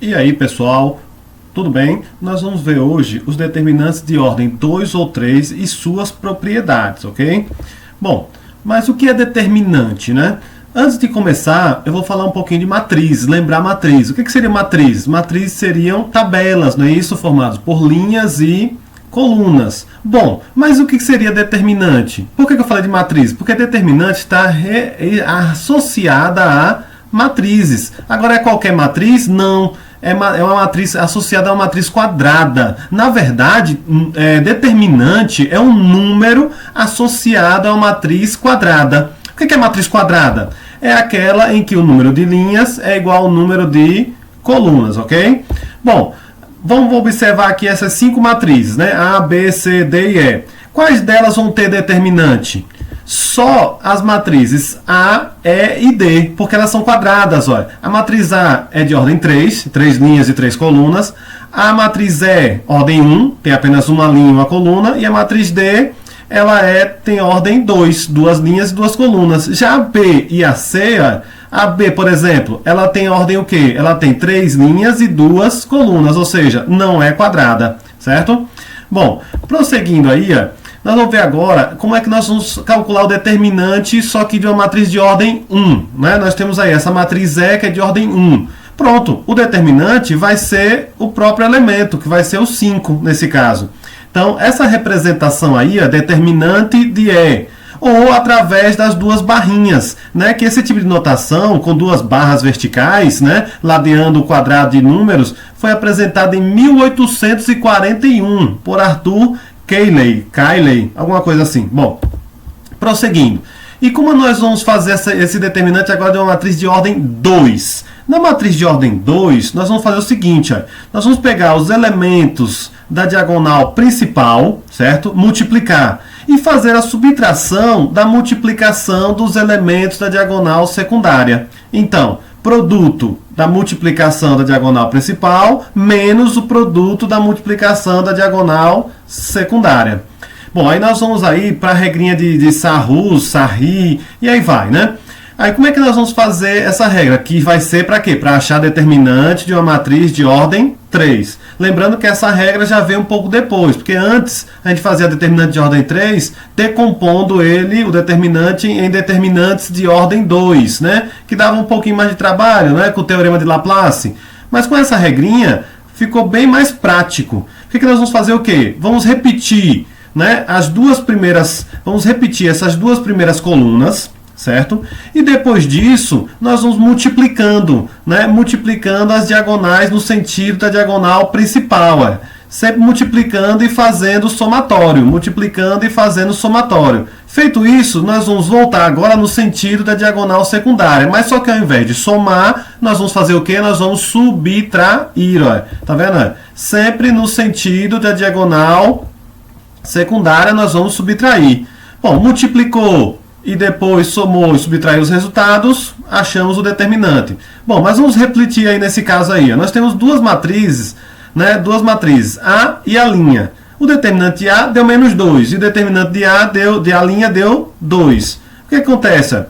E aí, pessoal, tudo bem? Nós vamos ver hoje os determinantes de ordem 2 ou 3 e suas propriedades, ok? Bom, mas o que é determinante, né? Antes de começar, eu vou falar um pouquinho de matriz, lembrar matriz. O que seria matriz? Matriz seriam tabelas, não é isso? Formadas por linhas e colunas. Bom, mas o que seria determinante? Por que eu falei de matriz? Porque determinante está associada a matrizes. Agora, é qualquer matriz? Não. É uma matriz associada a uma matriz quadrada. Na verdade, determinante é um número associado a uma matriz quadrada. O que é matriz quadrada? É aquela em que o número de linhas é igual ao número de colunas, ok? Bom, vamos observar aqui essas 5 matrizes, né? A, B, C, D e E. Quais delas vão ter determinante? Só as matrizes A, E e D, porque elas são quadradas. Olha. A matriz A é de ordem 3 linhas e 3 colunas. A matriz E, ordem 1, tem apenas uma linha e uma coluna. E a matriz D, ela tem ordem 2 linhas e 2 colunas. Já a B e a C, a B, por exemplo, ela tem ordem o quê? Ela tem 3 linhas e 2 colunas, ou seja, não é quadrada, certo? Bom, prosseguindo aí, nós vamos ver agora como é que nós vamos calcular o determinante, só que de uma matriz de ordem 1. Né? Nós temos aí essa matriz E, que é de ordem 1. Pronto, o determinante vai ser o próprio elemento, que vai ser o 5 nesse caso. Então, essa representação aí é determinante de E, ou através das duas barrinhas, né? Que esse tipo de notação, com duas barras verticais, né? Ladeando o quadrado de números, foi apresentado em 1841 por Arthur Cayley, alguma coisa assim. Bom, prosseguindo. E como nós vamos fazer esse determinante agora de uma matriz de ordem 2? Na matriz de ordem 2, nós vamos fazer o seguinte, nós vamos pegar os elementos da diagonal principal, certo? Multiplicar. E fazer a subtração da multiplicação dos elementos da diagonal secundária. Então, produto da multiplicação da diagonal principal menos o produto da multiplicação da diagonal secundária. Bom, aí nós vamos aí para a regrinha de Sarri, e aí vai, né? Aí como é que nós vamos fazer essa regra? Que vai ser para quê? Para achar determinante de uma matriz de ordem 3. Lembrando que essa regra já veio um pouco depois, porque antes a gente fazia determinante de ordem 3, decompondo o determinante em determinantes de ordem 2, né? Que dava um pouquinho mais de trabalho, né? Com o teorema de Laplace. Mas com essa regrinha ficou bem mais prático. O que nós vamos fazer o quê? Vamos repetir, né? Vamos repetir essas duas primeiras colunas, certo? E depois disso, nós vamos multiplicando, né? Multiplicando as diagonais no sentido da diagonal principal. Sempre multiplicando e fazendo somatório. Multiplicando e fazendo somatório. Feito isso, nós vamos voltar agora no sentido da diagonal secundária. Mas só que ao invés de somar, nós vamos fazer o quê? Nós vamos subtrair. Ó. Tá vendo? Sempre no sentido da diagonal secundária, nós vamos subtrair. Bom, multiplicou e depois somou e subtraiu os resultados, achamos o determinante. Bom, mas vamos refletir aí nesse caso aí. Nós temos duas matrizes, né? Duas matrizes, A e a linha. O determinante de A deu menos 2, e o determinante de a linha deu 2. O que acontece?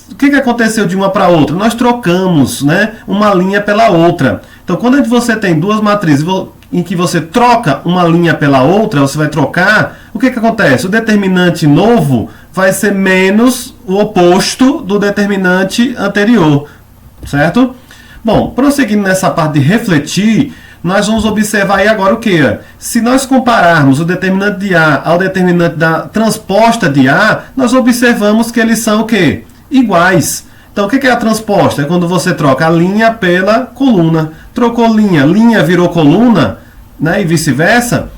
O que aconteceu de uma para outra? Nós trocamos, né, uma linha pela outra. Então, quando você tem duas matrizes em que você troca uma linha pela outra, você vai trocar, o que acontece? O determinante novo vai ser menos o oposto do determinante anterior, certo? Bom, prosseguindo nessa parte de refletir, nós vamos observar aí agora o que? Se nós compararmos o determinante de A ao determinante da transposta de A, nós observamos que eles são o quê? Iguais. Então, o que é a transposta? É quando você troca a linha pela coluna. Trocou linha virou coluna, né? E vice-versa.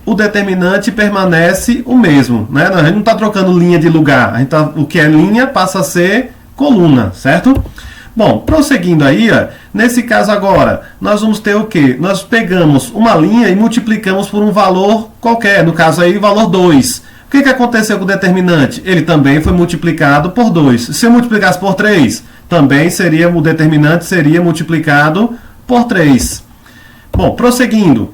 O determinante permanece o mesmo, né? A gente não está trocando linha de lugar. O que é linha passa a ser coluna, certo? Bom, prosseguindo aí, nesse caso agora, nós vamos ter o quê? Nós pegamos uma linha e multiplicamos por um valor qualquer, no caso aí, valor 2. O que aconteceu com o determinante? Ele também foi multiplicado por 2. Se eu multiplicasse por 3, também o determinante seria multiplicado por 3. Bom, prosseguindo,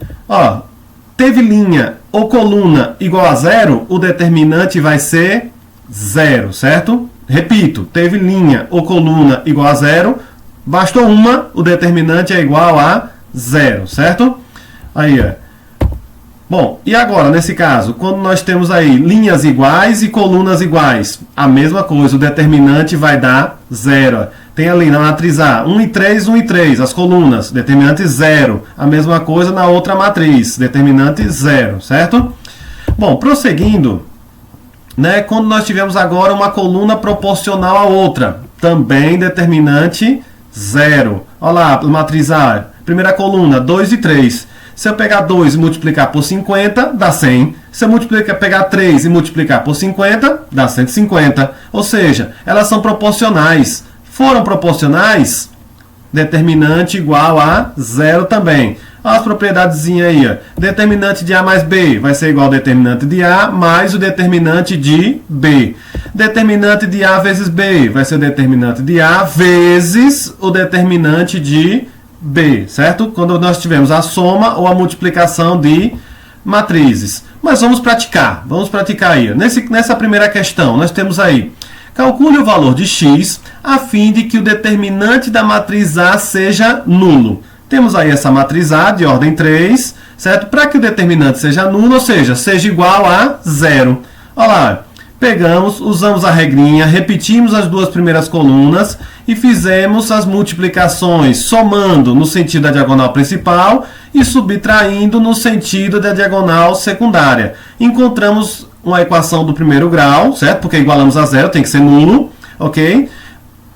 teve linha ou coluna igual a 0, o determinante vai ser 0, certo? Repito, teve linha ou coluna igual a 0, bastou uma, o determinante é igual a 0, certo? Aí, ó. Bom, e agora, nesse caso, quando nós temos aí linhas iguais e colunas iguais, a mesma coisa, o determinante vai dar 0. Tem ali na matriz A, 1 e 3, 1 e 3, as colunas, determinante 0. A mesma coisa na outra matriz, determinante 0, certo? Bom, prosseguindo, né, quando nós tivemos agora uma coluna proporcional à outra, também determinante 0. Olha lá, matriz A, primeira coluna, 2 e 3. Se eu pegar 2 e multiplicar por 50, dá 100. Se eu pegar 3 e multiplicar por 50, dá 150. Ou seja, elas são proporcionais. Foram proporcionais, determinante igual a 0 também. Olha as propriedadezinhas aí. Ó. Determinante de A mais B vai ser igual ao determinante de A mais o determinante de B. Determinante de A vezes B vai ser o determinante de A vezes o determinante de B, certo? Quando nós tivemos a soma ou a multiplicação de matrizes. Mas vamos praticar aí. Nessa primeira questão, nós temos aí, calcule o valor de x a fim de que o determinante da matriz A seja nulo. Temos aí essa matriz A de ordem 3, certo? Para que o determinante seja nulo, ou seja, seja igual a 0. Olha lá. Pegamos, usamos a regrinha, repetimos as duas primeiras colunas e fizemos as multiplicações somando no sentido da diagonal principal e subtraindo no sentido da diagonal secundária. Encontramos uma equação do primeiro grau, certo? Porque igualamos a 0, tem que ser nulo, ok?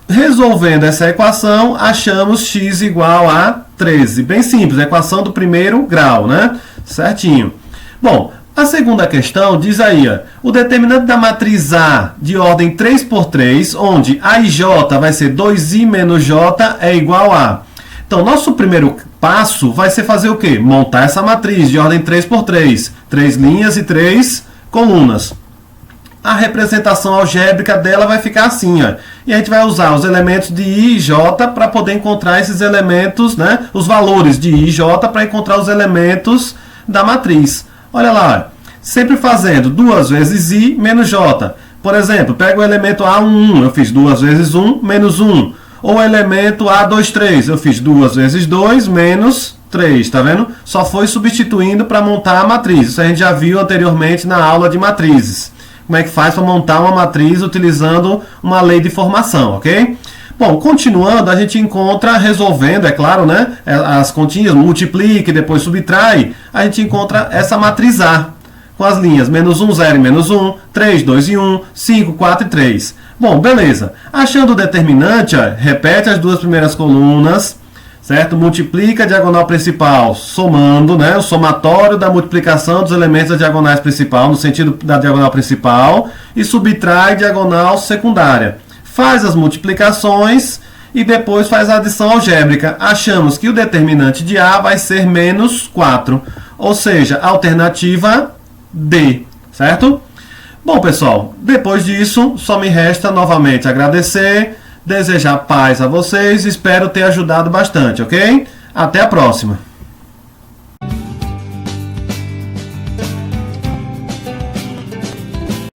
Resolvendo essa equação, achamos x igual a 13. Bem simples, a equação do primeiro grau, né? Certinho. Bom, a segunda questão diz aí, ó, o determinante da matriz A de ordem 3 por 3, onde A e J vai ser 2i menos J é igual a... Então, nosso primeiro passo vai ser fazer o quê? Montar essa matriz de ordem 3 por 3. 3 linhas e 3 colunas. A representação algébrica dela vai ficar assim, ó. E a gente vai usar os elementos de I e J para poder encontrar esses elementos, né? Os valores de I e J para encontrar os elementos da matriz. Olha lá, sempre fazendo 2 vezes I menos J. Por exemplo, pega o elemento A11, eu fiz 2 vezes 1 menos 1. Ou o elemento A23, eu fiz 2 vezes 2 menos 3, tá vendo? Só foi substituindo para montar a matriz. Isso a gente já viu anteriormente na aula de matrizes. Como é que faz para montar uma matriz utilizando uma lei de formação, ok? Bom, continuando, a gente encontra, resolvendo, é claro, né? As continhas, multiplica e depois subtrai, a gente encontra essa matriz A, com as linhas menos 1, 0 e menos 1, 3, 2 e 1, 5, 4 e 3. Bom, beleza. Achando o determinante, ó, repete as duas primeiras colunas, certo? Multiplica a diagonal principal, somando, né? O somatório da multiplicação dos elementos da diagonal principal, no sentido da diagonal principal, e subtrai diagonal secundária. Faz as multiplicações e depois faz a adição algébrica. Achamos que o determinante de A vai ser menos 4, ou seja, alternativa D, certo? Bom, pessoal, depois disso, só me resta novamente agradecer, desejar paz a vocês, espero ter ajudado bastante, ok? Até a próxima!